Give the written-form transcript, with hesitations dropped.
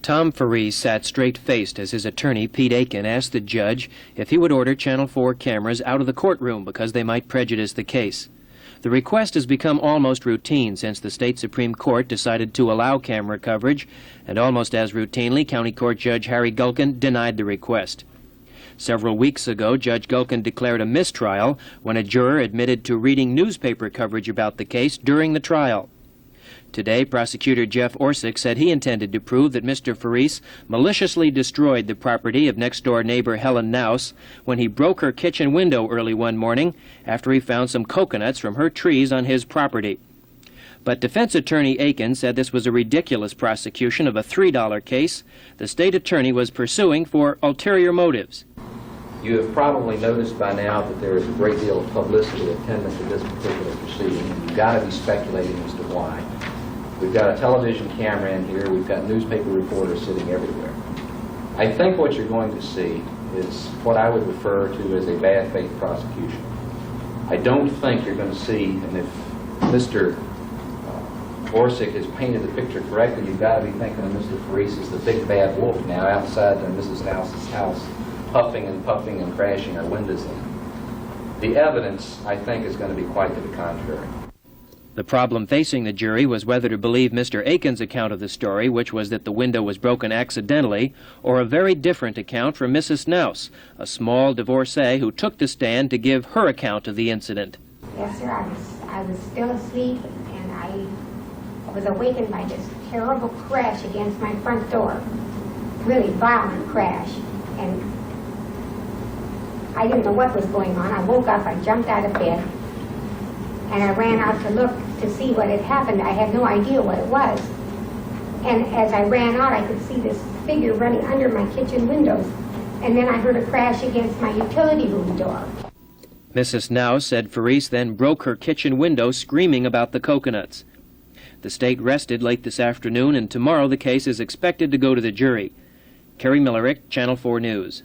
Tom Farese sat straight-faced as his attorney, Pete Aiken, asked the judge if he would order Channel 4 cameras out of the courtroom because they might prejudice the case. The request has become almost routine since the state Supreme Court decided to allow camera coverage, and almost as routinely, County Court Judge Harry Gulkin denied the request. Several weeks ago, Judge Gulkin declared a mistrial when a juror admitted to reading newspaper coverage about the case during the trial. Today, Prosecutor Jeff Orsick said he intended to prove that Mr. Farese maliciously destroyed the property of next-door neighbor Helen Naus when he broke her kitchen window early one morning after he found some coconuts from her trees on his property. But defense attorney Aiken said this was a ridiculous prosecution of a $3 case the state attorney was pursuing for ulterior motives. You have probably noticed by now that there is a great deal of publicity attendant to this particular proceeding. You've got to be speculating as to why. We've got a television camera in here. We've got newspaper reporters sitting everywhere. I think what you're going to see is what I would refer to as a bad faith prosecution. I don't think you're going to see, and if Mr. Orsick has painted the picture correctly, you've got to be thinking of Mr. Farese as the big bad wolf now outside Mrs. Naus's house, puffing and crashing our windows in. The evidence, I think, is going to be quite to the contrary. The problem facing the jury was whether to believe Mr. Aiken's account of the story, which was that the window was broken accidentally, or a very different account from Mrs. Naus, a small divorcee who took the stand to give her account of the incident. Yes, sir. I was still asleep, and I was awakened by this terrible crash against my front door. Really violent crash. And I didn't know what was going on. I woke up, I jumped out of bed, and I ran out to look to see what had happened. I had no idea what it was. And as I ran out, I could see this figure running under my kitchen windows. And then I heard a crash against my utility room door. Mrs. Naus said Farese then broke her kitchen window screaming about the coconuts. The state rested late this afternoon, and tomorrow the case is expected to go to the jury. Kerry Millerick, Channel 4 News.